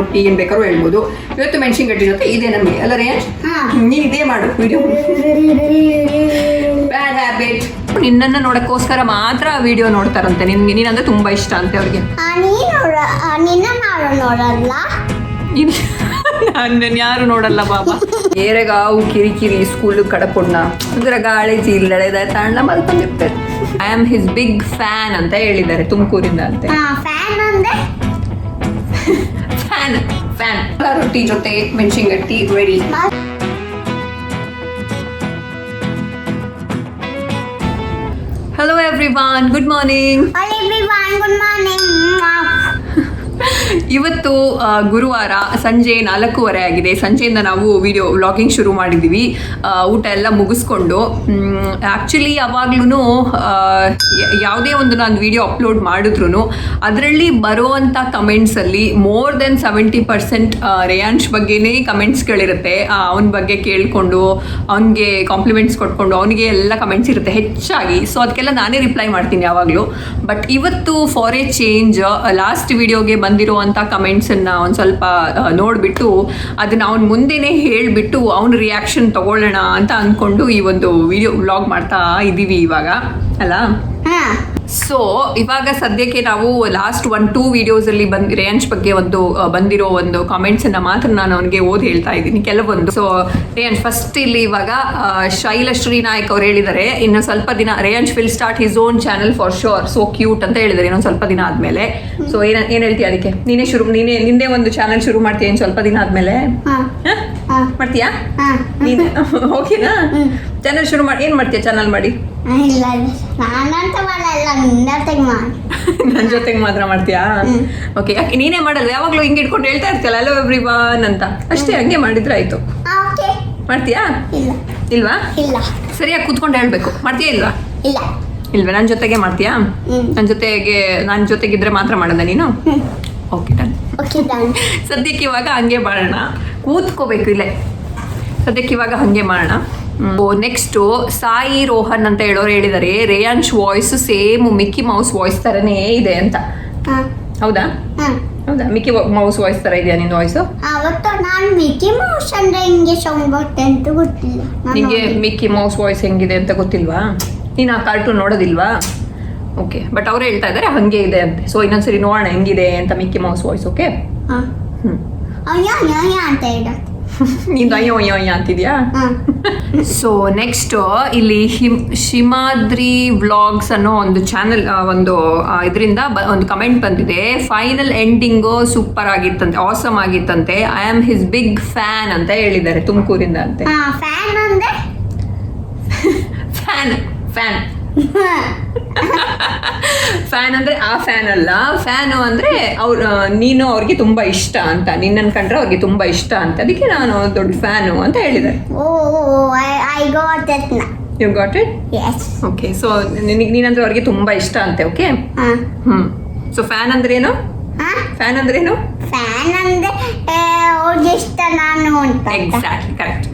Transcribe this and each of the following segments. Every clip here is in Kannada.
ರೊಟ್ಟಿ ಏನು ಬೇಕಾದ್ರೂ ಹೇಳ್ಬೋದು. ಇವತ್ತು ಮೆಣಸಿನಗಡ್ಡಿ ಜೊತೆ ಇದೆ ನಮಗೆ ಅಲ್ಲ ರೇಂಜ್. ನೀನು ಇದೇ ಮಾಡು ವಿಡಿಯೋ. Bad habit. ನಿನ್ನನ್ನು ನೋಡೋಕ್ಕೋಸ್ಕರ ಮಾತ್ರ ವಿಡಿಯೋ ನೋಡ್ತಾರಂತೆ. ನೀನಂದ್ರೆ ತುಂಬಾ ಇಷ್ಟ ಅಂತೆ ಅವ್ರಿಗೆ. ನನ್ನ ಯಾರು ನೋಡಲ್ಲ ಬಾಬಾ. ಏರೆಗಾವು ಕಿರಿಕಿರಿ ಸ್ಕೂಲ್ ಕಡಕೊಂಡ ಅದರ ಗಾಳಿ ಚೀಲಳೆದ ತಾಂಡ ಮಲ್ಕೊಂಡಿರ್ತಾರೆ. I am his big fan ಅಂತ ಹೇಳಿದ್ದಾರೆ ತುಮಕೂರಿಂದ ಅಂತೆ. Fan fan. ರೊಟ್ಟಿ ಜೊತೆ ಮೆಣಸಿನಗಡ್ಡಿ ready. Hello everyone, good morning. Hello everyone, good morning. ಇವತ್ತು ಗುರುವಾರ ಸಂಜೆ 4:15 ಆಗಿದೆ. ಸಂಜೆಯಿಂದ ನಾವು ವಿಡಿಯೋ ವ್ಲಾಗಿಂಗ್ ಶುರು ಮಾಡಿದ್ದೀವಿ. ಊಟ ಎಲ್ಲ ಮುಗಿಸ್ಕೊಂಡು ಆ್ಯಕ್ಚುಲಿ ಯಾವಾಗ್ಲೂ ಯಾವುದೇ ಒಂದು ನಾನು ವಿಡಿಯೋ ಅಪ್ಲೋಡ್ ಮಾಡಿದ್ರು ಅದರಲ್ಲಿ ಬರುವಂಥ ಕಮೆಂಟ್ಸಲ್ಲಿ ಮೋರ್ ದೆನ್ 70% ರೇಯಾಂಶ್ ಬಗ್ಗೆನೇ ಕಮೆಂಟ್ಸ್ಗಳಿರುತ್ತೆ. ಅವನ ಬಗ್ಗೆ ಕೇಳಿಕೊಂಡು ಅವನಿಗೆ ಕಾಂಪ್ಲಿಮೆಂಟ್ಸ್ ಕೊಟ್ಕೊಂಡು ಅವನಿಗೆ ಎಲ್ಲ ಕಮೆಂಟ್ಸ್ ಇರುತ್ತೆ ಹೆಚ್ಚಾಗಿ. ಸೊ ಅದಕ್ಕೆಲ್ಲ ನಾನೇ ರಿಪ್ಲೈ ಮಾಡ್ತೀನಿ ಯಾವಾಗಲೂ. ಬಟ್ ಇವತ್ತು ಫಾರ್ ಎ ಚೇಂಜ್ ಲಾಸ್ಟ್ ವಿಡಿಯೋಗೆ ಬಂದಿರುವಂಥ ಕಮೆಂಟ್ಸನ್ನು ಒಂದು ಸ್ವಲ್ಪ ನೋಡಿಬಿಟ್ಟು ಅದನ್ನು ಅವ್ನ ಮುಂದೆನೇ ಹೇಳಿಬಿಟ್ಟು ಅವನ ರಿಯಾಕ್ಷನ್ ತಗೊಳ್ಳೋಣ ಅಂತ ಅಂದ್ಕೊಂಡು ಈ ಒಂದು ವಿಡಿಯೋ ವ್ಲಾಗ್ ಮಾಡ್ತಾ ಇದ್ದೀವಿ ಇವಾಗ ಅಲ್ಲ. ಸೊ ಇವಾಗ ಸದ್ಯಕ್ಕೆ ನಾವು ಲಾಸ್ಟ್ 1-2 ವಿಡಿಯೋಸಲ್ಲಿ ರೇಯಾಂಶ್ ಬಗ್ಗೆ ಬಂದಿರೋ ಒಂದು ಕಾಮೆಂಟ್ಸನ್ನು ಮಾತ್ರ ನಾನು ಅವನಿಗೆ ಓದಿ ಹೇಳ್ತಾ ಇದ್ದೀನಿ ಕೆಲವೊಂದು. ಸೊ ರೇಯಾಂಶ್ ಫಸ್ಟ್ ಇಲ್ಲಿ ಇವಾಗ ಶೈಲಶ್ರೀ ನಾಯಕ್ ಅವ್ರು ಹೇಳಿದ್ದಾರೆ ಇನ್ನು ಸ್ವಲ್ಪ ದಿನ Reyansh will start his own channel for shorts, so cute ಅಂತ ಹೇಳಿದ್ದಾರೆ ಇನ್ನೊಂದು ಸ್ವಲ್ಪ ದಿನ ಆದಮೇಲೆ. ಸೊ ಏನು ಹೇಳ್ತೀಯ ಅದಕ್ಕೆ? ನಿಂದೇ ಒಂದು ಚಾನಲ್ ಶುರು ಮಾಡ್ತೀಯ ಇನ್ನು ಸ್ವಲ್ಪ ದಿನ ಆದಮೇಲೆ? ಮಾಡ್ತೀಯಾ ನೀನು? ಓಕೆನಾ? ಚಾನಲ್ ಶುರು ಮಾಡಿ ಏನು ಮಾಡ್ತೀಯ ಚಾನಲ್ ಮಾಡಿ? ನನ್ನ ಜೊತೆಗೆ ಮಾತ್ರ ಮಾಡ್ತೀಯಾ? ಓಕೆ. ಯಾಕೆ ನೀನೇ ಮಾಡಲ್ಲ? ಯಾವಾಗಲೂ ಹಿಂಗೆ ಇಟ್ಕೊಂಡು ಹೇಳ್ತಾ ಇರ್ತೀಯಲ್ಲ ಹಲೋ ಎವ್ರಿವನ್ ಅಂತ, ಅಷ್ಟೇ ಹಂಗೆ ಮಾಡಿದ್ರೆ ಆಯ್ತು. ಮಾಡ್ತೀಯಾ? ಇಲ್ವಾ? ಸರಿಯಾಗಿ ಕೂತ್ಕೊಂಡು ಹೇಳ್ಬೇಕು. ಮಾಡ್ತೀಯಾ ಇಲ್ವಾ? ಇಲ್ವಾ? ನನ್ನ ಜೊತೆಗೆ ಮಾಡ್ತೀಯಾ? ನನ್ನ ಜೊತೆಗಿದ್ರೆ ಮಾತ್ರ ಮಾಡೋದ ನೀನು? Okay done. ಸದ್ಯಕ್ಕೆ ಇವಾಗ ಹಂಗೆ ಮಾಡೋಣ, ಕೂತ್ಕೋಬೇಕು ಇಲ್ಲೇ. ಸದ್ಯಕ್ಕೆ ಇವಾಗ ಹಂಗೆ ಮಾಡೋಣ. ನೆಕ್ಸ್ಟು ಸಾಯಿ ರೋಹನ್ ಅಂತ ಹೇಳೋರು ಹೇಳಿದ್ದಾರೆ Reyansh voice same Mickey Mouse voice ಥರನೇ ಇದೆ ಅಂತ. ಹೌದಾ? ಹೌದಾ? ಮಿಕ್ಕಿ ಮೌಸ್ ವಾಯ್ಸ್ ಥರ ಇದೆಯಾ ನಿನ್ನ ವಾಯ್ಸು? ನಿಮಗೆ ಮಿಕ್ಕಿ ಮೌಸ್ ವಾಯ್ಸ್ ಹೆಂಗಿದೆ ಅಂತ ಗೊತ್ತಿಲ್ವಾ? ನೀನು ಆ ಕಾರ್ಟೂನ್ ನೋಡೋದಿಲ್ವಾ? ಓಕೆ. ಬಟ್ ಅವರೇ ಹೇಳ್ತಾ ಇದ್ದಾರೆ ಹಾಗೆ ಇದೆ ಅಂತೆ. ಸೊ ಇನ್ನೊಂದ್ಸರಿ ನೋಡೋಣ ಹೆಂಗಿದೆ ಅಂತ ಮಿಕ್ಕಿ ಮೌಸ್ ವಾಯ್ಸ್. ಓಕೆ. ನೀನು ಅಯ್ಯೋ ಅಯ್ಯೋ ಅಯ್ಯ ಅಂತಿದ್ಯಾ? ಸೊ ನೆಕ್ಸ್ಟ್ ಇಲ್ಲಿ ಶಿಮಾದ್ರಿ ವ್ಲಾಗ್ಸ್ ಅನ್ನೋ ಒಂದು ಚಾನಲ್ ಇದರಿಂದ ಒಂದು ಕಮೆಂಟ್ ಬಂದಿದೆ. ಫೈನಲ್ ಎಂಡಿಂಗು ಸೂಪರ್ ಆಗಿತ್ತಂತೆ, ಆಸಮ್ ಆಗಿತ್ತಂತೆ. I am his big fan ಅಂತ ಹೇಳಿದ್ದಾರೆ ತುಮಕೂರಿಂದ ಅಂತೆ. ಫ್ಯಾನ್ ಫ್ಯಾನ್ ಫ್ಯಾನ್ ಅಂದ್ರೆ ಆ ಫ್ಯಾನ್ ಅಲ್ಲ, ಫ್ಯಾನು ಅಂದ್ರೆ ನೀನು ಅವ್ರಿಗೆ ತುಂಬಾ ಇಷ್ಟ ಅಂತ, ನಿನ್ನನ್ನು ಕಂಡ್ರೆ ಅವ್ರಿಗೆ ತುಂಬಾ ಇಷ್ಟ ಅಂತ, ಅದಕ್ಕೆ ನಾನು ದೊಡ್ಡ ಫ್ಯಾನು ಅಂತ ಹೇಳಿದ್ದಾರೆ. You got it? Okay. So ನೀನಂದ್ರೆ ಅವ್ರಿಗೆ ತುಂಬಾ ಇಷ್ಟ ಅಂತೆ. ಓಕೆ. ಸೊ ಫ್ಯಾನ್ ಅಂದ್ರೆ ಏನು? ಫ್ಯಾನ್ ಅಂದ್ರೆ ಏನು? Exactly correct.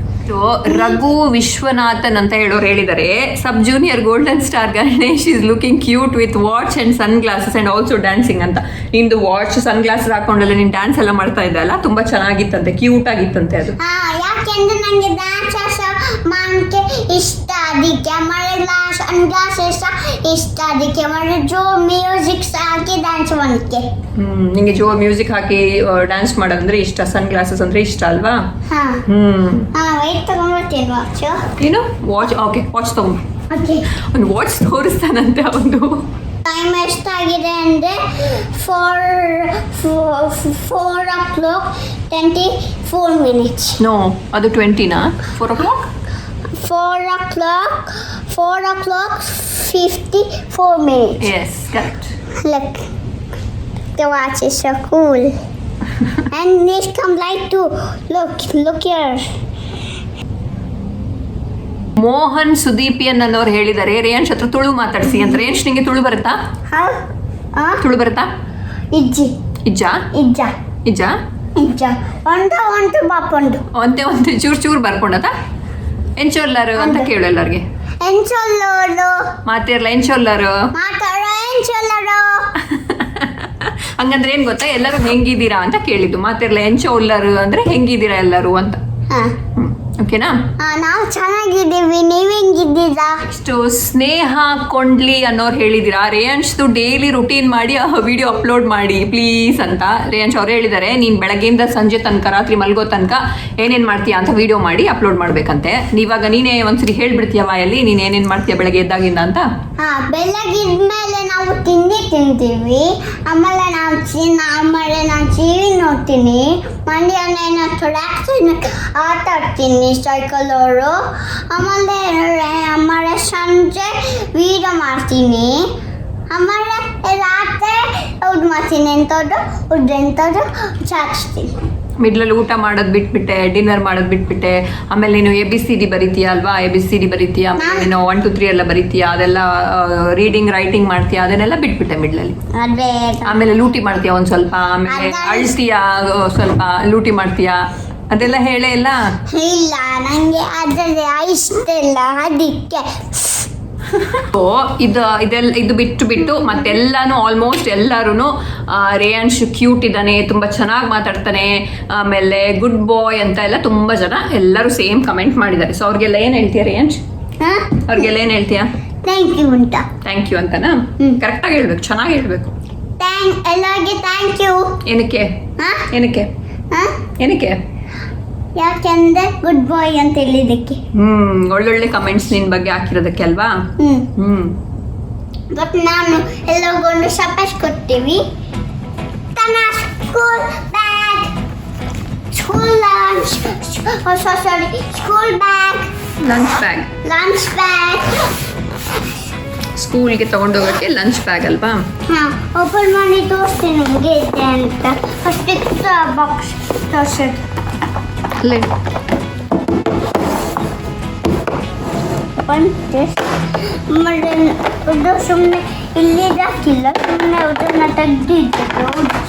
ರಘು ವಿಶ್ವನಾಥನ್ ಅಂತ ಹೇಳೋರು ಹೇಳಿದ್ದಾರೆ ಸಬ್ junior golden star Ganesh is looking cute with watch and son glasses and also dancing ಅಂತ. ನಿಂದು ವಾಚ್ ಸನ್ ಗ್ಲಾಸಸ್ ಹಾಕೊಂಡೆಲ್ಲ ನೀನು ಡ್ಯಾನ್ಸ್ ಎಲ್ಲ ಮಾಡ್ತಾ ಇದ್ದಲ್ಲ, ತುಂಬಾ ಚೆನ್ನಾಗಿತ್ತಂತೆ, ಕ್ಯೂಟ್ ಆಗಿತ್ತಂತೆ ಅದು. ಯಾಕೆಂದ್ರೆ ನನಗೆ ಡ್ಯಾನ್ಸ್ ಮಾಡಕ್ಕೆ ಇಷ್ಟ, ಅದಕ್ಕೆ ಸನ್ ಗ್ಲಾಸಸ್ ಇಷ್ಟ, ಅದಕ್ಕೆ ಜೋ ಮ್ಯೂಸಿಕ್ ಹಾಕಿ ಡ್ಯಾನ್ಸ್ ಮಾಡಕ್ಕೆ. ನಿಂಗೆ ಜೋ ಮ್ಯೂಸಿಕ್ ಹಾಕಿ ಡ್ಯಾನ್ಸ್ ಮಾಡೋದಂದ್ರೆ ಇಷ್ಟ, ಸನ್ ಗ್ಲಾಸಸ್ ಅಂದ್ರೆ ಇಷ್ಟ ಅಲ್ವಾ? ಏನು ವಾಚ್? ಓಕೆ, ವಾಚ್ ತಗೊಂಡು ಒಂದು ವಾಚ್ ತೋರಿಸ್ತಾನಂತೆ ಅವನು. ಟೈಮ್ ಎಷ್ಟಾಗಿದೆ ಅಂದರೆ 4:24. ನೋ, ಅದು 20ನಾ? 4 o'clock? 4:54. Yes, correct. Look, the watch is so cool. And this come light too. Look here. Mohan ಸುದೀಪಿಯನ್ ಅನ್ನೋರು ಹೇಳಿದ್ದಾರೆ ರೇಯಾಂಶ್ ಹತ್ರ ತುಳು ಮಾತಾಡಿಸಿ ಅಂತ. ರೇಯಾಂಶ್ ನಿಂಗೆ ತುಳು ಬರುತ್ತಾ? ತುಳು ಬರುತ್ತಾ? ಇಜ್ಜ ಒಂದೇ ಚೂರು ಬರ್ಕೊಂಡದ ಎಂಚೊಲ್ಲರು ಅಂತ ಕೇಳು ಎಲ್ಲರಿಗೆ. ಮಾತಿರ್ಲ ಎಂಚೊಲ್ಲರು ಹಂಗಂದ್ರೆ ಏನ್ ಗೊತ್ತಾ, ಎಲ್ಲರೂ ಹೆಂಗಿದ್ದೀರಾ ಅಂತ ಕೇಳಿದ್ದು. ಮಾತಿರ್ಲ ಎಂಚ ಉಲ್ಲರು ಅಂದ್ರೆ ಹೆಂಗಿದ್ದೀರಾ ಎಲ್ಲರೂ ಅಂತ. ಹಾಂ ಓಕೆನಾ? ನಾವು ಚೆನ್ನಾಗಿದ್ದೀವಿ, ನೀವು ಹೆಂಗಿದ್ದೀರಾ? ಇಷ್ಟು ಸ್ನೇಹ ಕೊಂಡ್ಲಿ ಅನ್ನೋರು ಹೇಳಿದ್ದೀರಾ, ರೇಯಾಂಶ್ದು ಡೈಲಿ ರುಟೀನ್ ಮಾಡಿ ವಿಡಿಯೋ ಅಪ್ಲೋಡ್ ಮಾಡಿ ಪ್ಲೀಸ್ ಅಂತ ರೇಯಾಂಶ್ ಅವ್ರು ಹೇಳಿದ್ದಾರೆ. ನೀನು ಬೆಳಗ್ಗೆಯಿಂದ ಸಂಜೆ ತನಕ ರಾತ್ರಿ ಮಲ್ಗೋ ತನಕ ಏನೇನು ಮಾಡ್ತೀಯಾ ಅಂತ ವಿಡಿಯೋ ಮಾಡಿ ಅಪ್ಲೋಡ್ ಮಾಡ್ಬೇಕಂತೆ. ನೀವಾಗ ನೀನೇ ಒಂದ್ಸರಿ ಹೇಳ್ಬಿಡ್ತೀಯ ವಾಯಲ್ಲಿ ನೀನು ಏನೇನು ಮಾಡ್ತೀಯ ಬೆಳಗ್ಗೆ ಎದ್ದಾಗಿಂದ ಅಂತ. ಹಾಂ, ಬೆಳಗಿದ್ಮೇಲೆ ನಾವು ತಿಂಡಿ ತಿಂತೀವಿ, ಆಮೇಲೆ ನಾನು ಟಿವಿ ನೋಡ್ತೀನಿ, ಮಂಡ್ಯನ ಆಟ ಆಡ್ತೀನಿ ಸೈಕಲ್ ಅವರು, ಆಮೇಲೆ ಸಂಜೆ ವೀಡಿಯೋ ಮಾಡ್ತೀನಿ, ಆಮೇಲೆ ರಾತ್ರಿ ಊಟ ಮಾಡ್ತೀನಿ, ಎಂಥದ್ದು ಚಾಚಿಸ್ತೀನಿ. ಮಿಡ್ಲಲ್ಲಿ ಊಟ ಮಾಡೋದು ಬಿಟ್ಬಿಟ್ಟೆ, ಡಿನ್ನರ್ ಮಾಡೋದು ಬಿಟ್ಬಿಟ್ಟೆ, ಆಮೇಲೆ ನೀನು ABCD ಬರೀತೀಯ ಅಲ್ವಾ, ABCD ಬರೀತೀಯ, ಆಮೇಲೆ ನೀನು 1 2 3 ಎಲ್ಲ ಬರೀತೀಯ, ಅದೆಲ್ಲ ರೀಡಿಂಗ್ ರೈಟಿಂಗ್ ಮಾಡ್ತೀಯ, ಅದನ್ನೆಲ್ಲ ಬಿಟ್ಬಿಟ್ಟೆ ಮಿಡ್ಲಲ್ಲಿ. ಅದೇ ಆಮೇಲೆ ಲೂಟಿ ಮಾಡ್ತೀಯ ಒಂದು ಸ್ವಲ್ಪ, ಆಮೇಲೆ ಅಳ್ತೀಯ ಸ್ವಲ್ಪ, ಲೂಟಿ ಮಾಡ್ತೀಯ, ಅದೆಲ್ಲ ಹೇಳೇ ಇಲ್ಲ. ಇಲ್ಲ, ನನಗೆ ಅದರಲ್ಲಿ ಇಷ್ಟ ಇಲ್ಲ, ಅದಕ್ಕೆ. ಸೊ ಇದು ಬಿಟ್ಟು ಮತ್ತೆಲ್ಲಾನು ಆಲ್ಮೋಸ್ಟ್ ಎಲ್ಲರೂ ರೇಯಾಂಶ್ ಕ್ಯೂಟ್ ಇದ್ದಾನೆ, ತುಂಬ ಚೆನ್ನಾಗಿ ಮಾತಾಡ್ತಾನೆ, ಆಮೇಲೆ ಗುಡ್ ಬಾಯ್ ಅಂತ ಎಲ್ಲ ತುಂಬ ಜನ ಎಲ್ಲರೂ ಸೇಮ್ ಕಮೆಂಟ್ ಮಾಡಿದ್ದಾರೆ. ಸೊ ಅವ್ರಿಗೆಲ್ಲ ಏನು ಹೇಳ್ತೀಯ ರೇಯಾಂಶ್? ಅವ್ರಿಗೆಲ್ಲ ಏನು ಹೇಳ್ತೀಯ? ಥ್ಯಾಂಕ್ ಯು ಅಂತ. ಥ್ಯಾಂಕ್ ಯು ಅಂತನಾ? ಕರೆಕ್ಟಾಗಿ ಹೇಳ್ಬೇಕು, ಚೆನ್ನಾಗಿ ಹೇಳ್ಬೇಕು. ಎಲ್ಲರಿಗೆ ಥ್ಯಾಂಕ್ ಯು. ಏನಕ್ಕೆ ಏನಕ್ಕೆ ಏನಕ್ಕೆ? ಯಾಕೆಂದ್ರೆ ಗುಡ್ ಬಾಯ್ ಅಂತ ಹೇಳಿದಕ್ಕೆ. ಒಳ್ಳೊಳ್ಳೆ ಕಮೆಂಟ್ಸ್ ನಿನ್ ಬಗ್ಗೆ ಹಾಕಿರೋದಕ್ಕೆ ಅಲ್ವಾ? ಬಟ್ ನಾನು ಎಲ್ಲರಿಗೊಂದು ಸರ್ಪ್ರೈಸ್ ಕೊಡ್ತೀವಿ. ತನ್ನ school bag, school lunch, school bag, lunch bag, ಸ್ಕೂಲ್ಗೆ ತಗೊಂಡೋಗಕ್ಕೆ ಲಂಚ್ ಬ್ಯಾಗ್ ಅಲ್ವಾ? ಹಾಂ, ಓಪನ್ ಮಾಡಿ ತೋರಿಸ್ತೀನಿ ನಿಮಗೆ ಇದೆ ಅಂತ. ಫಸ್ಟ್ ಬಾಕ್ಸ್ ತೋರಿಸೋದು ಸುಮ್ಮನೆ ಇಲ್ಲಿ ಹಾಕಿಲ್ಲ, ಸುಮ್ಮನೆ ಅದನ್ನ ತೆಗೆದಿದ್ದು.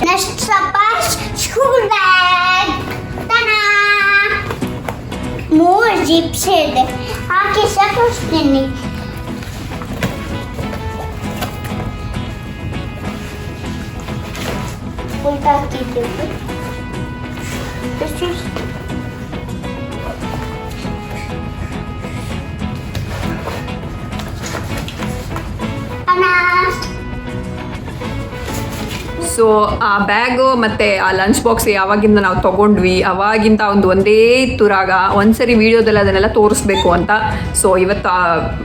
Next surprise school bag. 3 zips ಇದೆ, ಹಾಕಿ ತೋರಿಸ್ತೀನಿ. ಉಲ್ಟಾ ಹಾಕಿದ್ದೀವಿ. ಸೊ ಆ ಬ್ಯಾಗು ಮತ್ತು ಆ ಲಂಚ್ ಬಾಕ್ಸ್ ಯಾವಾಗಿಂದ ನಾವು ತೊಗೊಂಡ್ವಿ ಅವಾಗಿಂದ ಒಂದೇ ತುರಾಗ ಒಂದ್ಸರಿ ವೀಡಿಯೋದಲ್ಲಿ ಅದನ್ನೆಲ್ಲ ತೋರಿಸ್ಬೇಕು ಅಂತ. ಸೊ ಇವತ್ತು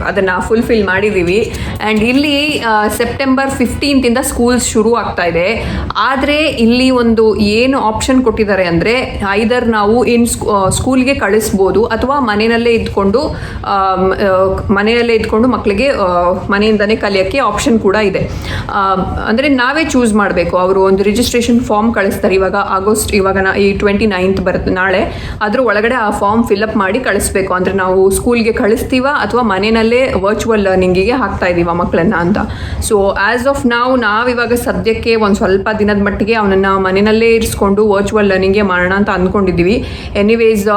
ಅದನ್ನು ಫುಲ್ಫಿಲ್ ಮಾಡಿದ್ದೀವಿ. ಆ್ಯಂಡ್ ಇಲ್ಲಿ ಸೆಪ್ಟೆಂಬರ್ 15 ಸ್ಕೂಲ್ಸ್ ಶುರು ಆಗ್ತಾ ಇದೆ. ಆದರೆ ಇಲ್ಲಿ ಒಂದು ಏನು ಆಪ್ಷನ್ ಕೊಟ್ಟಿದ್ದಾರೆ ಅಂದರೆ ಐದರ್ ನಾವು ಸ್ಕೂಲ್ಗೆ ಕಳಿಸ್ಬೋದು ಅಥವಾ ಮನೆಯಲ್ಲೇ ಇದ್ಕೊಂಡು ಮಕ್ಕಳಿಗೆ ಮನೆಯಿಂದನೇ ಕಲಿಯೋಕ್ಕೆ ಆಪ್ಷನ್ ಕೂಡ ಇದೆ. ಅಂದರೆ ನಾವೇ ಚೂಸ್ ಮಾಡಬೇಕು. ಅವರು ಒಂದು ರಿಜಿಸ್ಟ್ರೇಷನ್ ಫಾರ್ಮ್ ಕಳಿಸ್ತಾರೆ ಇವಾಗ ಈ 29th ಬರುತ್ತೆ ನಾಳೆ. ಅದ್ರ ಒಳಗಡೆ ಆ ಫಾರ್ಮ್ ಫಿಲ್ಅಪ್ ಮಾಡಿ ಕಳಿಸ್ಬೇಕು. ಅಂದರೆ ನಾವು ಸ್ಕೂಲ್ಗೆ ಕಳಿಸ್ತೀವ ಅಥವಾ ಮನೆಯಲ್ಲೇ ವರ್ಚುವಲ್ ಲರ್ನಿಂಗಿಗೆ ಹಾಕ್ತಾ ಇದೀವ ಮಕ್ಕಳನ್ನ ಅಂತ. ಸೊ ಆ್ಯಸ್ ಆಫ್ ನಾವಿವಾಗ ಸದ್ಯಕ್ಕೆ ಒಂದು ಸ್ವಲ್ಪ ದಿನದ ಮಟ್ಟಿಗೆ ಅವನನ್ನು ಮನೆಯಲ್ಲೇ ಇರಿಸ್ಕೊಂಡು ವರ್ಚುವಲ್ ಲರ್ನಿಂಗ್ಗೆ ಮಾಡೋಣ ಅಂತ ಅಂದ್ಕೊಂಡಿದ್ದೀವಿ. ಎನಿವೇಸ್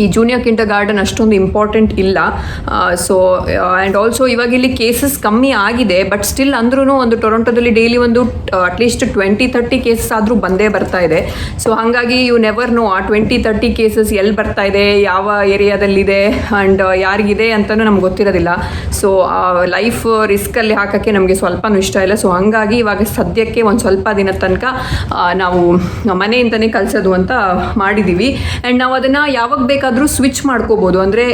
ಈ ಜೂನಿಯರ್ ಕಿಂಡರ್ ಗಾರ್ಡನ್ ಅಷ್ಟೊಂದು ಇಂಪಾರ್ಟೆಂಟ್ ಇಲ್ಲ. ಸೊ ಆ್ಯಂಡ್ ಆಲ್ಸೋ ಇವಾಗ ಇಲ್ಲಿ ಕೇಸಸ್ ಕಮ್ಮಿ ಆಗಿದೆ, ಬಟ್ ಸ್ಟಿಲ್ ಅಂದ್ರೂ ಒಂದು ಟೊರೊಂಟೊದಲ್ಲಿ ಡೈಲಿ ಒಂದು ಅಟ್ಲೀಸ್ಟ್ 20-30 ಕೇಸಸ್ ಆದರೂ ಬಂದೇ ಬರ್ತಾ ಇದೆ. ಸೊ ಹಾಗಾಗಿ ಯು ನೆವರ್ ನೋ ಆ 20-30 ಕೇಸಸ್ ಎಲ್ಲಿ ಬರ್ತಾ ಇದೆ, ಯಾವ ಏರಿಯಾದಲ್ಲಿದೆ ಆ್ಯಂಡ್ ಯಾರಿಗಿದೆ ಅಂತಲೂ ನಮ್ಗೆ ಗೊತ್ತಿರೋದಿಲ್ಲ. ಸೊ ಲೈಫ್ ರಿಸ್ಕಲ್ಲಿ ಹಾಕೋಕ್ಕೆ ನಮಗೆ ಸ್ವಲ್ಪನೂ ಇಷ್ಟ ಇಲ್ಲ. ಸೊ ಹಾಗಾಗಿ ಇವಾಗ ಸದ್ಯಕ್ಕೆ ಒಂದು ಸ್ವಲ್ಪ ದಿನದ ತನಕ ನಾವು ಮನೆಯಿಂದನೇ ಕಲಿಸೋದು ಅಂತ ಮಾಡಿದ್ದೀವಿ. ಆ್ಯಂಡ್ ನಾವು ಅದನ್ನು ಯಾವಾಗ ಬೇಕಾದರೂ ಸ್ವಿಚ್ ಮಾಡ್ಕೋಬೋದು. ಅಂದರೆ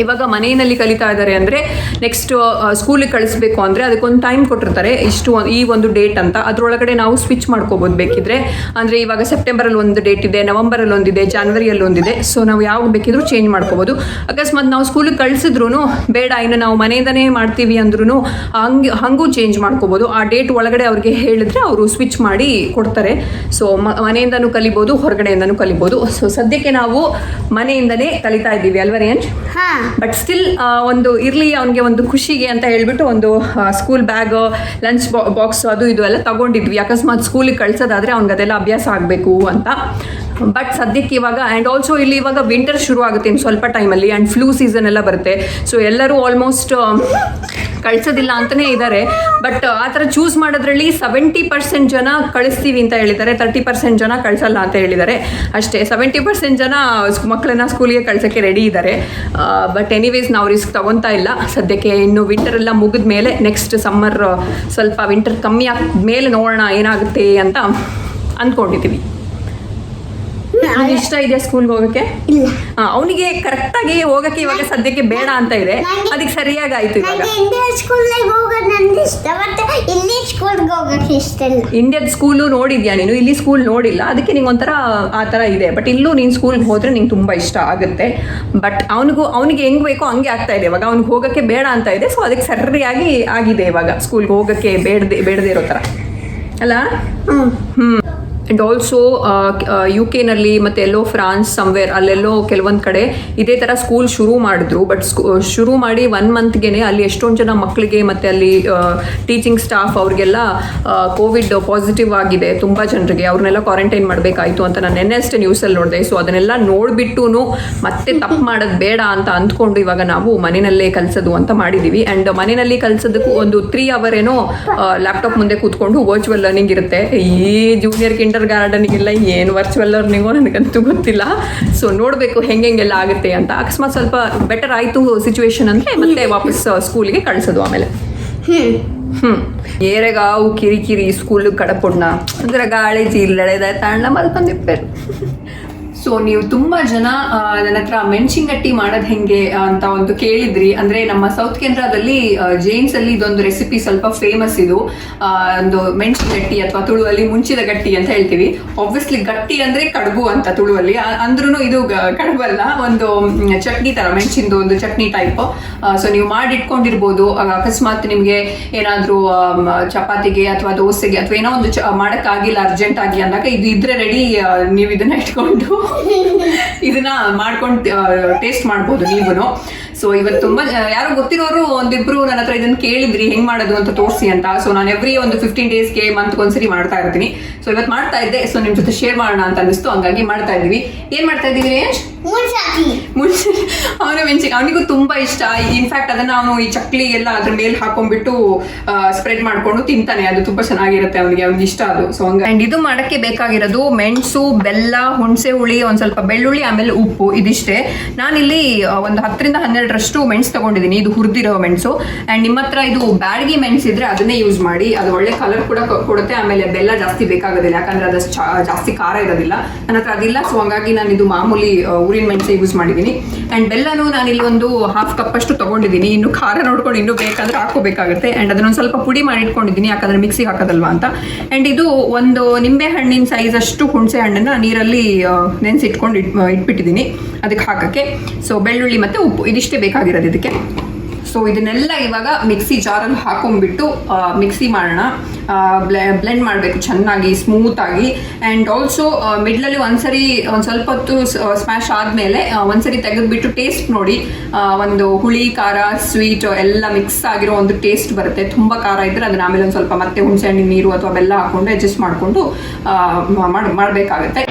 ಇವಾಗ ಮನೆಯಲ್ಲಿ ಕಲಿತಾ ಇದ್ದಾರೆ ಅಂದರೆ ನೆಕ್ಸ್ಟ್ ಸ್ಕೂಲಿಗೆ ಕಳಿಸ್ಬೇಕು ಅಂದರೆ ಅದಕ್ಕೊಂದು ಟೈಮ್ ಕೊಟ್ಟಿರ್ತಾರೆ, ಈ ಒಂದು ಡೇಟ್ ಅಂತ. ಅದರೊಳಗಡೆ ನಾವು ಸ್ವಿಚ್ ಮಾಡ್ಕೋಬೋದು ಬೇಕಿದ್ರೆ. ಅಂದರೆ ಇವಾಗ ಸೆಪ್ಟೆಂಬರಲ್ಲಿ ಒಂದು ಡೇಟ್ ಇದೆ, ನವಂಬರಲ್ಲಿ ಒಂದಿದೆ, ಜಾನ್ವರಿಯಲ್ಲಿ ಒಂದಿದೆ. ಸೊ ನಾವು ಯಾವಾಗ ಬೇಕಿದ್ರೂ ಚೇಂಜ್ ಮಾಡ್ಕೋಬೋದು. ಅಕಸ್ಮಾತ್ ನಾವು ಸ್ಕೂಲಿಗೆ ಕಳಿಸಿದ್ರು ಬೇಡ ಇನ್ನು ನಾವು ಮನೆಯಿಂದನೇ ಮಾಡ್ತೀವಿ ಅಂದ್ರೂ ಹಾಗೂ ಚೇಂಜ್ ಮಾಡ್ಕೋಬೋದು. ಆ ಡೇಟ್ ಒಳಗಡೆ ಅವ್ರಿಗೆ ಹೇಳಿದ್ರೆ ಅವರು ಸ್ವಿಚ್ ಮಾಡಿ ಕೊಡ್ತಾರೆ. ಸೊ ಮನೆಯಿಂದನೂ ಕಲಿಬೋದು, ಹೊರಗಡೆಯಿಂದನೂ ಕಲಿಬೋದು. ಸೊ ಸದ್ಯಕ್ಕೆ ನಾವು ಮನೆಯಿಂದನೇ ಕಲಿತಾ ಇದ್ದೀವಿ ಅಲ್ವಾ ರೇಂಜ್? ಹಾಂ. ಬಟ್ ಸ್ಟಿಲ್ ಒಂದು ಇರಲಿ ಅವನಿಗೆ ಒಂದು ಖುಷಿಗೆ ಅಂತ ಹೇಳ್ಬಿಟ್ಟು ಒಂದು ಸ್ಕೂಲ್ ಬ್ಯಾಗ್, ಲಂಚ್ ಬಾಕ್ಸ್ ಅದು ಇದು ಎಲ್ಲ ತಗೊಂಡಿದ್ವಿ. ಅಕಸ್ಮಾತ್ ಸ್ಕೂಲಿಗೆ ಕಳ್ಸೋದಾದರೆ ಅವ್ನಿಗೆ ಅದೆಲ್ಲ ಅಭ್ಯಾಸ ಆಗಬೇಕು ಅಂತ. ಬಟ್ ಸದ್ಯಕ್ಕೆ ಇವಾಗ ಆ್ಯಂಡ್ ಆಲ್ಸೋ ಇಲ್ಲಿ ಇವಾಗ ವಿಂಟರ್ ಶುರು ಆಗುತ್ತೆ ಇನ್ನು ಸ್ವಲ್ಪ ಟೈಮಲ್ಲಿ ಆ್ಯಂಡ್ ಫ್ಲೂ ಸೀಸನ್ ಎಲ್ಲ ಬರುತ್ತೆ. ಸೊ ಎಲ್ಲರೂ ಆಲ್ಮೋಸ್ಟ್ ಕಳಿಸೋದಿಲ್ಲ ಅಂತಲೇ ಇದ್ದಾರೆ. ಬಟ್ ಆ ಥರ ಚೂಸ್ ಮಾಡೋದ್ರಲ್ಲಿ 70% ಜನ ಕಳಿಸ್ತೀವಿ ಅಂತ ಹೇಳಿದ್ದಾರೆ, 30% ಜನ ಕಳಿಸಲ್ಲ ಅಂತ ಹೇಳಿದ್ದಾರೆ ಅಷ್ಟೇ. 70% ಜನ ಮಕ್ಕಳನ್ನ ಸ್ಕೂಲಿಗೆ ಕಳ್ಸೋಕ್ಕೆ ರೆಡಿ ಇದ್ದಾರೆ. ಬಟ್ ಎನಿವೇಸ್ ನಾವು ರಿಸ್ಕ್ ತೊಗೊತಾ ಇಲ್ಲ ಸದ್ಯಕ್ಕೆ. ಇನ್ನು ವಿಂಟರ್ ಎಲ್ಲ ಮುಗಿದ ಮೇಲೆ ನೆಕ್ಸ್ಟ್ ಸಮ್ಮರ್ ಸ್ವಲ್ಪ ವಿಂಟರ್ ಕಮ್ಮಿ ಆದ್ಮೇಲೆ ನೋಡೋಣ ಏನಾಗುತ್ತೆ ಅಂತ ಅಂದ್ಕೊಂಡಿದ್ದೀವಿ. ನಿಮ್ಗೆ ಇಷ್ಟ ಇದೆಯಾ ಸ್ಕೂಲ್ಗೆ ಹೋಗೋಕ್ಕೆ? ಇಲ್ಲ, ಅವನಿಗೆ ಕರೆಕ್ಟಾಗಿ ಹೋಗೋಕ್ಕೆ ಇವಾಗ ಸದ್ಯಕ್ಕೆ ಬೇಡ ಅಂತ ಇದೆ. ಅದಕ್ಕೆ ಸರಿಯಾಗಿ ಆಯಿತು. ಇವಾಗ ನಂಗೆ ಇಂಡಿಯನ್ ಸ್ಕೂಲ್ಗೆ ಹೋಗೋದು ನಂಗೆ ಇಷ್ಟ, ಬಟ್ ಇಲ್ಲಿ ಸ್ಕೂಲ್ಗೆ ಹೋಗೋಕ್ಕೆ ಇಷ್ಟ ಇಲ್ಲ. ಇಂಡಿಯನ್ ಸ್ಕೂಲು ನೋಡಿದ್ಯಾ ನೀನು? ಇಲ್ಲಿ ಸ್ಕೂಲ್ ನೋಡಿಲ್ಲ, ಅದಕ್ಕೆ ನಿಂಗೆ ಒಂಥರ ಆ ಥರ ಇದೆ. ಬಟ್ ಇಲ್ಲೂ ನೀನು ಸ್ಕೂಲ್ಗೆ ಹೋದರೆ ನಿಂಗೆ ತುಂಬ ಇಷ್ಟ ಆಗುತ್ತೆ. ಬಟ್ ಅವನಿಗೆ ಹೆಂಗೆ ಬೇಕೋ ಹಂಗೆ ಆಗ್ತಾ ಇದೆ ಇವಾಗ. ಅವ್ನಿಗೆ ಹೋಗೋಕ್ಕೆ ಬೇಡ ಅಂತ ಇದೆ. ಸೊ ಅದಕ್ಕೆ ಸರಿಯಾಗಿ ಆಗಿದೆ ಇವಾಗ ಸ್ಕೂಲ್ಗೆ ಹೋಗೋಕ್ಕೆ ಬೇಡದೇ ಇರೋ ಥರ ಅಲ್ಲ. ಆ್ಯಂಡ್ ಆಲ್ಸೋ UK ಮತ್ತು ಎಲ್ಲೋ ಫ್ರಾನ್ಸ್ ಸಮ್ವೇರ್ ಅಲ್ಲೆಲ್ಲೋ ಕೆಲವೊಂದು ಕಡೆ ಇದೇ ಥರ ಸ್ಕೂಲ್ ಶುರು ಮಾಡಿದ್ರು. ಬಟ್ ಶುರು ಮಾಡಿ 1 ಮಂತ್ಗೆ ಅಲ್ಲಿ ಎಷ್ಟೊಂದು ಜನ ಮಕ್ಕಳಿಗೆ ಮತ್ತು ಅಲ್ಲಿ ಟೀಚಿಂಗ್ ಸ್ಟಾಫ್ ಅವ್ರಿಗೆಲ್ಲ ಕೋವಿಡ್ ಪಾಸಿಟಿವ್ ಆಗಿದೆ. ತುಂಬ ಜನರಿಗೆ ಅವ್ರನ್ನೆಲ್ಲ ಕ್ವಾರಂಟೈನ್ ಮಾಡಬೇಕಾಯಿತು ಅಂತ ನಾನು ನೆನ್ನೆ ಅಷ್ಟೇ ನ್ಯೂಸಲ್ಲಿ ನೋಡಿದೆ. ಸೊ ಅದನ್ನೆಲ್ಲ ನೋಡಿಬಿಟ್ಟು ಮತ್ತೆ ತಪ್ಪು ಮಾಡೋದು ಬೇಡ ಅಂತ ಅಂದ್ಕೊಂಡು ಇವಾಗ ನಾವು ಮನೆಯಲ್ಲೇ ಕಲಿಸೋದು ಅಂತ ಮಾಡಿದ್ದೀವಿ. ಆ್ಯಂಡ್ ಮನೆಯಲ್ಲಿ ಕಲಿಸೋದಕ್ಕೂ ಒಂದು 3 hour ಏನೋ ಲ್ಯಾಪ್ಟಾಪ್ ಮುಂದೆ ಕೂತ್ಕೊಂಡು ವರ್ಚುವಲ್ ಲರ್ನಿಂಗ್ ಇರುತ್ತೆ. ಈ ಜೂನಿಯರ್ ಕಿಂಡರ್ ಗಾರ್ಡನ್ಗೆಲ್ಲ ಏನು ವರ್ಚುವಲ್ ಲರ್ನಿಂಗೋ ನನಗಂತೂ ಗೊತ್ತಿಲ್ಲ. ಸೊ ನೋಡಬೇಕು ಹೆಂಗೆಲ್ಲ ಆಗುತ್ತೆ ಅಂತ. ಅಕಸ್ಮಾತ್ ಸ್ವಲ್ಪ ಬೆಟರ್ ಆಯಿತು ಸಿಚುವೇಶನ್ ಅಂದರೆ ಮತ್ತೆ ವಾಪಸ್ ಸ್ಕೂಲಿಗೆ ಕಳಿಸೋದು ಆಮೇಲೆ. ಏರೆಗಾವು ಕಿರಿಕಿರಿ ಸ್ಕೂಲ್ ಕಡಪುಣ್ಣ ಅಂದ್ರೆ ಗಾಳಿ ಚೀಲಳೆದ ತಾಂಡ ಮಲ್ಕೊಂಡಿಪ್ಪೇರು. ಸೊ ನೀವು ತುಂಬ ಜನ ನನ್ನ ಹತ್ರ ಮೆಣಸಿನಗಟ್ಟಿ ಮಾಡೋದು ಹೆಂಗೆ ಅಂತ ಒಂದು ಕೇಳಿದ್ರಿ. ಅಂದರೆ ನಮ್ಮ ಸೌತ್ ಕೇಂದ್ರದಲ್ಲಿ ಜೈನ್ಸಲ್ಲಿ ಇದೊಂದು ರೆಸಿಪಿ ಸ್ವಲ್ಪ ಫೇಮಸ್. ಇದು ಒಂದು ಮೆಣಸಿನಗಟ್ಟಿ ಅಥವಾ ತುಳುವಲ್ಲಿ ಮುಂಚಿದ ಗಟ್ಟಿ ಅಂತ ಹೇಳ್ತೀವಿ. ಆಬ್ವಿಯಸ್ಲಿ ಗಟ್ಟಿ ಅಂದರೆ ಕಡುಬು ಅಂತ ತುಳುವಲ್ಲಿ, ಅಂದ್ರೂ ಇದು ಕಡುಬಲ್ಲ, ಒಂದು ಚಟ್ನಿ ಥರ, ಮೆಣಸಿಂದು ಒಂದು ಚಟ್ನಿ ಟೈಪ್. ಸೊ ನೀವು ಮಾಡಿಟ್ಕೊಂಡಿರ್ಬೋದು. ಅಕಸ್ಮಾತ್ ನಿಮಗೆ ಏನಾದರೂ ಚಪಾತಿಗೆ ಅಥವಾ ದೋಸೆಗೆ ಅಥವಾ ಏನೋ ಒಂದು ಮಾಡೋಕ್ಕಾಗಿಲ್ಲ ಅರ್ಜೆಂಟ್ ಆಗಿ ಅಂದಾಗ ಇದು ಇದ್ರೆ ರೆಡಿ. ನೀವು ಇದನ್ನ ಇಟ್ಕೊಂಡು ಇದನ್ನ ಮಾಡ್ಕೊಂಡು ಟೇಸ್ಟ್ ಮಾಡ್ಬೋದು ನೀವುನು. ಸೊ ಇವತ್ತು ತುಂಬ ಯಾರೋ ಗೊತ್ತಿರೋರು ಒಂದಿಬ್ರು ನನ್ನ ಹತ್ರ ಇದನ್ನ ಕೇಳಿದ್ರಿ ಹೆಂಗ್ ಮಾಡೋದು ಅಂತ ತೋರಿಸಿ ಅಂತ. ಸೊ ನಾನು ಎವ್ರಿ ಒಂದು 15 ಡೇಸ್ಗೆ ಮಂತ್ಗೊಂದ್ಸರಿ ಮಾಡ್ತಾ ಇರ್ತೀನಿ. ಸೊ ಇವತ್ತು ಮಾಡ್ತಾ ಇದ್ದೆ. ಸೊ ನಿಮ್ ಜೊತೆ ಶೇರ್ ಮಾಡೋಣ ಅಂತ ಅನಿಸ್ತು, ಹಂಗಾಗಿ ಮಾಡ್ತಾ ಇದೀವಿ. ಏನ್ ಮಾಡ್ತಾ ಇದೀವಿ? ಅವನಿಗೂ ತುಂಬಾ ಇಷ್ಟ. ಇನ್ಫ್ಯಾಕ್ಟ್ ಅದನ್ನ ಅವನು ಈ ಚಕ್ಲಿ ಎಲ್ಲ ಅದ್ರ ಮೇಲೆ ಹಾಕೊಂಡ್ಬಿಟ್ಟು ಸ್ಪ್ರೆಡ್ ಮಾಡ್ಕೊಂಡು ತಿಂತಾನೆ. ಅದು ತುಂಬಾ ಚೆನ್ನಾಗಿರುತ್ತೆ ಅವನಿಗೆ ಇಷ್ಟ ಅದು. ಸೊ ಅಂಡ್ ಇದು ಮಾಡಕ್ಕೆ ಬೇಕಾಗಿರೋದು ಮೆಣಸು, ಬೆಲ್ಲ, ಹುಣಸೆ ಹುಳಿ, ಒಂದ್ ಸ್ವಲ್ಪ ಬೆಳ್ಳುಳ್ಳಿ, ಆಮೇಲೆ ಉಪ್ಪು, ಇದಿಷ್ಟೇ. ನಾನಿಲ್ಲಿ ಒಂದು 10ರಿಂದ 12ರಷ್ಟು ಮೆಣಸು ತಗೊಂಡಿದ್ದೀನಿ. ಇದು ಹುರಿದಿರೋ ಮೆಣಸು. ಅಂಡ್ ನಿಮ್ಮ ಹತ್ರ ಇದು ಬ್ಯಾಡಗಿ ಮೆಣಸು ಇದ್ರೆ ಅದನ್ನೇ ಯೂಸ್ ಮಾಡಿ, ಅದು ಒಳ್ಳೆ ಕಲರ್ ಕೂಡ ಕೊಡುತ್ತೆ. ಆಮೇಲೆ ಬೆಲ್ಲ ಜಾಸ್ತಿ ಬೇಕಾಗೋದಿಲ್ಲ, ಯಾಕಂದ್ರೆ ಅದು ಜಾಸ್ತಿ ಖಾರ ಇರೋದಿಲ್ಲ. ನನ್ನ ಹತ್ರ ಅದಿಲ್ಲ. ಸೊ ಹಂಗಾಗಿ ನಾನು ಇದು ಮಾಮೂಲಿ ಊರಿನ ಮೆಣಸು ಯೂಸ್ ಮಾಡಿದ್ದೀನಿ. ಅಂಡ್ ಬೆಲ್ಲನೂ ನಾನು ಇಲ್ಲಿ ಒಂದು 1/2 ಕಪ್ ಅಷ್ಟು ತಗೊಂಡಿದ್ದೀನಿ. ಇನ್ನು ಖಾರ ನೋಡ್ಕೊಂಡು ಇನ್ನೂ ಬೇಕಾದ್ರೆ ಹಾಕೋಬೇಕಾಗುತ್ತೆ. ಅಂಡ್ ಅದನ್ನೊಂದು ಸ್ವಲ್ಪ ಪುಡಿ ಮಾಡಿ ಇಟ್ಕೊಂಡಿದ್ದೀನಿ, ಯಾಕಂದ್ರೆ ಮಿಕ್ಸಿಗೆ ಹಾಕೋದಲ್ವಾ ಅಂತ. ಅಂಡ್ ಇದು ಒಂದು ನಿಂಬೆ ಹಣ್ಣಿನ ಸೈಜ್ ಅಷ್ಟು ಹುಣಸೆ ಹಣ್ಣನ್ನು ನೀರಲ್ಲಿ ನೆನೆಸಿಟ್ಕೊಂಡು ಇಟ್ಬಿಟ್ಟಿದ್ದೀನಿ ಅದಕ್ಕೆ ಹಾಕಕ್ಕೆ. ಸೊ ಬೆಳ್ಳುಳ್ಳಿ ಮತ್ತು ಉಪ್ಪು, ಇದಿಷ್ಟೇ ಬೇಕಾಗಿರೋದು ಇದಕ್ಕೆ. ಸೊ ಇದನ್ನೆಲ್ಲ ಇವಾಗ ಮಿಕ್ಸಿ ಜಾರಲ್ಲಿ ಹಾಕೊಂಡ್ಬಿಟ್ಟು ಮಿಕ್ಸಿ ಮಾಡೋಣ. ಬ್ಲೆಂಡ್ ಮಾಡಬೇಕು ಚೆನ್ನಾಗಿ, ಸ್ಮೂತಾಗಿ. ಆ್ಯಂಡ್ ಆಲ್ಸೋ ಮಿಡ್ಲಲ್ಲಿ ಒಂದ್ಸರಿ ಒಂದು ಸ್ವಲ್ಪ ಹೊತ್ತು ಸ್ಮ್ಯಾಶ್ ಆದಮೇಲೆ ಒಂದ್ಸರಿ ತೆಗೆದುಬಿಟ್ಟು ಟೇಸ್ಟ್ ನೋಡಿ. ಒಂದು ಹುಳಿ, ಖಾರ, ಸ್ವೀಟ್ ಎಲ್ಲ ಮಿಕ್ಸ್ ಆಗಿರೋ ಒಂದು ಟೇಸ್ಟ್ ಬರುತ್ತೆ. ತುಂಬ ಖಾರ ಇದ್ದರೆ ಅದನ್ನ ಆಮೇಲೆ ಒಂದು ಸ್ವಲ್ಪ ಮತ್ತೆ ಹುಣಸೆ ಹಣ್ಣಿನ ನೀರು ಅಥವಾ ಬೆಲ್ಲ ಹಾಕ್ಕೊಂಡು ಅಡ್ಜಸ್ಟ್ ಮಾಡಿಕೊಂಡು ಮಾಡಬೇಕಾಗತ್ತೆ.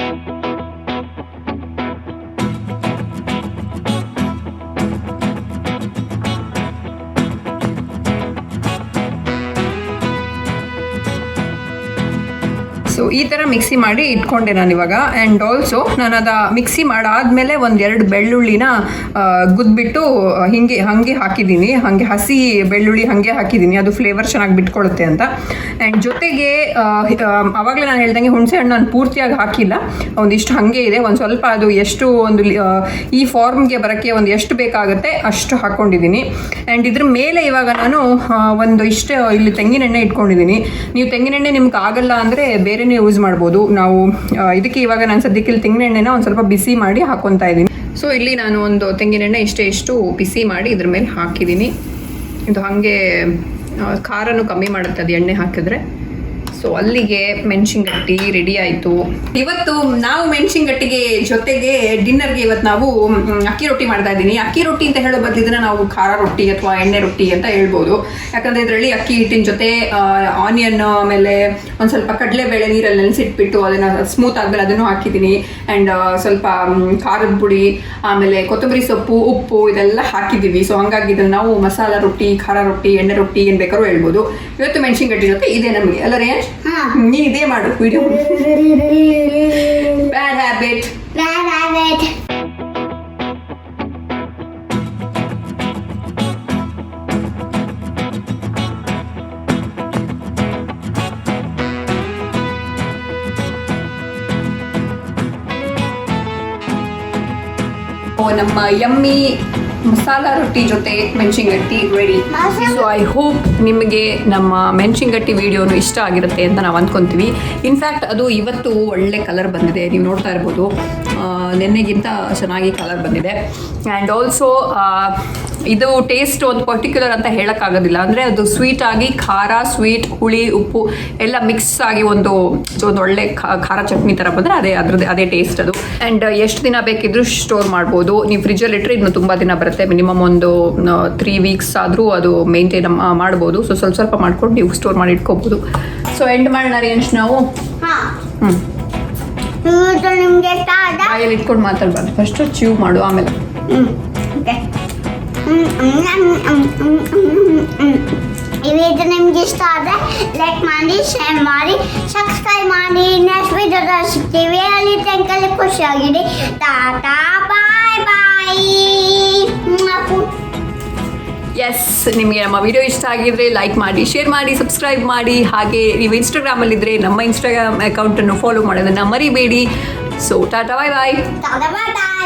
ಸೊ ಈ ಥರ ಮಿಕ್ಸಿ ಮಾಡಿ ಇಟ್ಕೊಂಡೆ ನಾನು ಇವಾಗ. ಆ್ಯಂಡ್ ಆಲ್ಸೋ ನಾನು ಅದು ಮಿಕ್ಸಿ ಮಾಡಾದ್ಮೇಲೆ 1-2 ಬೆಳ್ಳುಳ್ಳಿನ ಗುದ್ಬಿಟ್ಟು ಹಾಗೆ ಹಾಕಿದ್ದೀನಿ. ಹಾಗೆ ಹಸಿ ಬೆಳ್ಳುಳ್ಳಿ ಹಾಗೆ ಹಾಕಿದ್ದೀನಿ, ಅದು ಫ್ಲೇವರ್ ಚೆನ್ನಾಗಿ ಬಿಟ್ಕೊಳ್ಳುತ್ತೆ ಅಂತ. ಆ್ಯಂಡ್ ಜೊತೆಗೆ ಆವಾಗಲೇ ನಾನು ಹೇಳ್ದಂಗೆ ಹುಣಸೆ ಹಣ್ಣು ನಾನು ಪೂರ್ತಿಯಾಗಿ ಹಾಕಿಲ್ಲ, ಒಂದಿಷ್ಟು ಹಾಗೆ ಇದೆ. ಒಂದು ಸ್ವಲ್ಪ ಅದು ಎಷ್ಟು ಒಂದು ಈ ಫಾರ್ಮ್ಗೆ ಬರೋಕ್ಕೆ ಒಂದು ಎಷ್ಟು ಬೇಕಾಗುತ್ತೆ ಅಷ್ಟು ಹಾಕ್ಕೊಂಡಿದ್ದೀನಿ. ಆ್ಯಂಡ್ ಇದ್ರ ಮೇಲೆ ಇವಾಗ ನಾನು ಒಂದು ಇಷ್ಟು ಇಲ್ಲಿ ತೆಂಗಿನೆಣ್ಣೆ ಇಟ್ಕೊಂಡಿದ್ದೀನಿ. ನೀವು ತೆಂಗಿನೆಣ್ಣೆ ನಿಮ್ಗೆ ಆಗಲ್ಲ ಅಂದರೆ ಬೇರೆ ಯೂಸ್ ಮಾಡ್ಬೋದು. ನಾವು ಇದಕ್ಕೆ ಇವಾಗ ನಾನು ಸದ್ಯಕ್ಕೆ ಇಲ್ಲಿ ತೆಂಗಿನೆಣ್ಣೆನ ಒಂದು ಸ್ವಲ್ಪ ಬಿಸಿ ಮಾಡಿ ಹಾಕೊತಾ ಇದ್ದೀನಿ. ಸೊ ಇಲ್ಲಿ ನಾನು ಒಂದು ತೆಂಗಿನೆಣ್ಣೆ ಇಷ್ಟು ಬಿಸಿ ಮಾಡಿ ಇದ್ರ ಮೇಲೆ ಹಾಕಿದ್ದೀನಿ. ಇದು ಹಾಗೆ ಖಾರನೂ ಕಮ್ಮಿ ಮಾಡುತ್ತೆ ಅದು ಎಣ್ಣೆ ಹಾಕಿದ್ರೆ. ಸೊ ಅಲ್ಲಿಗೆ ಮೆಣಸಿನಗಟ್ಟಿ ರೆಡಿ ಆಯಿತು. ಇವತ್ತು ನಾವು ಮೆಣಸಿನಗಟ್ಟಿಗೆ ಜೊತೆಗೆ ಡಿನ್ನರ್ಗೆ ಇವತ್ತು ನಾವು ಅಕ್ಕಿ ರೊಟ್ಟಿ ಮಾಡ್ತಾ ಇದ್ದೀನಿ. ಅಕ್ಕಿ ರೊಟ್ಟಿ ಅಂತ ಹೇಳೋ ಬದಲು ಇದನ್ನ ನಾವು ಖಾರ ರೊಟ್ಟಿ ಅಥವಾ ಎಣ್ಣೆ ರೊಟ್ಟಿ ಅಂತ ಹೇಳ್ಬೋದು. ಯಾಕಂದರೆ ಇದರಲ್ಲಿ ಅಕ್ಕಿ ಹಿಟ್ಟಿನ ಜೊತೆ ಆನಿಯನ್, ಆಮೇಲೆ ಒಂದು ಸ್ವಲ್ಪ ಕಡಲೆಬೇಳೆ ನೀರಲ್ಲಿ ನೆನೆಸಿಟ್ಬಿಟ್ಟು ಅದನ್ನು ಸ್ಮೂತ್ ಆದಮೇಲೆ ಅದನ್ನು ಹಾಕಿದ್ದೀನಿ. ಆ್ಯಂಡ್ ಸ್ವಲ್ಪ ಖಾರದ ಪುಡಿ, ಆಮೇಲೆ ಕೊತ್ತಂಬರಿ ಸೊಪ್ಪು, ಉಪ್ಪು ಇದೆಲ್ಲ ಹಾಕಿದ್ದೀವಿ. ಸೊ ಹಂಗಾಗಿ ಇದನ್ನು ನಾವು ಮಸಾಲ ರೊಟ್ಟಿ, ಖಾರ ರೊಟ್ಟಿ, ಎಣ್ಣೆ ರೊಟ್ಟಿ ಏನು ಬೇಕಾದ್ರೂ ಹೇಳ್ಬೋದು. ಇವತ್ತು ಮೆಣಸಿನಗಟ್ಟಿ ಜೊತೆ ಇದೆ ನಮಗೆ ಅಲ್ಲ ರೇಂಜ್. ನೀನು ಇದೇ ಮಾಡು ವಿಡಿಯೋ. Bad habit. ನಮ್ಮ ಯಮ್ಮಿ ಮಸಾಲ ರೊಟ್ಟಿ ಜೊತೆ ಮೆಣಸಿನಗಟ್ಟಿ ರೆಡಿ. ಸೊ ಐ ಹೋಪ್ ನಿಮಗೆ ನಮ್ಮ ಮೆಣಸಿನಗಟ್ಟಿ ವಿಡಿಯೋನು ಇಷ್ಟ ಆಗಿರುತ್ತೆ ಅಂತ ನಾವು ಅಂದ್ಕೊತೀವಿ. ಇನ್ಫ್ಯಾಕ್ಟ್ ಅದು ಇವತ್ತು ಒಳ್ಳೆ ಕಲರ್ ಬಂದಿದೆ, ನೀವು ನೋಡ್ತಾ ಇರ್ಬೋದು. ನೆನ್ನೆಗಿಂತ ಚೆನ್ನಾಗಿ ಕಲರ್ ಬಂದಿದೆ. ಆ್ಯಂಡ್ ಆಲ್ಸೋ ಇದು ಟೇಸ್ಟ್ ಒಂದು ಪರ್ಟಿಕ್ಯುಲರ್ ಅಂತ ಹೇಳೋಕ್ಕಾಗೋದಿಲ್ಲ. ಅಂದರೆ ಅದು ಸ್ವೀಟ್ ಆಗಿ ಖಾರ, ಸ್ವೀಟ್, ಹುಳಿ, ಉಪ್ಪು ಎಲ್ಲ ಮಿಕ್ಸ್ ಆಗಿ ಒಂದು ಒಳ್ಳೆ ಖಾರ ಚಟ್ನಿ ಥರ ಬಂದರೆ ಅದೇ ಟೇಸ್ಟ್ ಅದು. ಆ್ಯಂಡ್ ಎಷ್ಟು ದಿನ ಬೇಕಿದ್ರೂ ಸ್ಟೋರ್ ಮಾಡ್ಬೋದು. ನೀವು ಫ್ರಿಜ್ಜಲ್ಲಿ ಇಟ್ಟರೆ ಇನ್ನು ತುಂಬ ದಿನ ಬರುತ್ತೆ. ಮಿನಿಮಮ್ ಒಂದು 3 ವೀಕ್ಸ್ ಆದರೂ ಅದು ಮೇಂಟೈನ್ ಮಾಡ್ಬೋದು. ಸೊ ಸ್ವಲ್ಪ ಮಾಡ್ಕೊಂಡು ನೀವು ಸ್ಟೋರ್ ಮಾಡಿ ಇಟ್ಕೋಬೋದು. ಸೊ ಎಂಡ್ ಮಾಡೋಣ ರೇಂಜ್ ನಾವು. ನಿಮಗೆ ಬಾಯಲ್ಲಿ ಇಟ್ಕೊಂಡು ಮಾತಾಡ್ಬಾರ್ದು, ಫಸ್ಟು ಚೀವ್ ಮಾಡು ಆಮೇಲೆ. ಈ ವಿಡಿಯೋ ನಿಮ್ಗೆ ಇಷ್ಟ ಆದರೆ ಲೈಕ್ ಮಾಡಿ, ಶೇರ್ ಮಾಡಿ, ಸಬ್ಸ್ಕ್ರೈಬ್ ಮಾಡಿ. ನೆಕ್ಸ್ಟ್ ವಿಡಿಯೋದಲ್ಲಿ ಸಿಗ್ತೀವಿ. ಅಲ್ಲಿ ತನಕ ಖುಷಿಯಾಗಿರಿ. ಟಾಟಾ, ಬಾಯ್ ಬಾಯ್. ಎಸ್, ನಿಮಗೆ ನಮ್ಮ ವಿಡಿಯೋ ಇಷ್ಟ ಆಗಿದ್ರೆ ಲೈಕ್ ಮಾಡಿ, ಶೇರ್ ಮಾಡಿ, ಸಬ್ಸ್ಕ್ರೈಬ್ ಮಾಡಿ. ಹಾಗೆ ನೀವು ಇನ್ಸ್ಟಾಗ್ರಾಮಲ್ಲಿದ್ದರೆ ನಮ್ಮ ಇನ್ಸ್ಟಾಗ್ರಾಮ್ ಅಕೌಂಟನ್ನು ಫಾಲೋ ಮಾಡೋದನ್ನು ಮರಿಬೇಡಿ. ಸೊ ಟಾಟಾ, ಬಾಯ್ ಬಾಯ್. ಟಾಟಾ, ಬಾಯ್ ಬಾಯ್.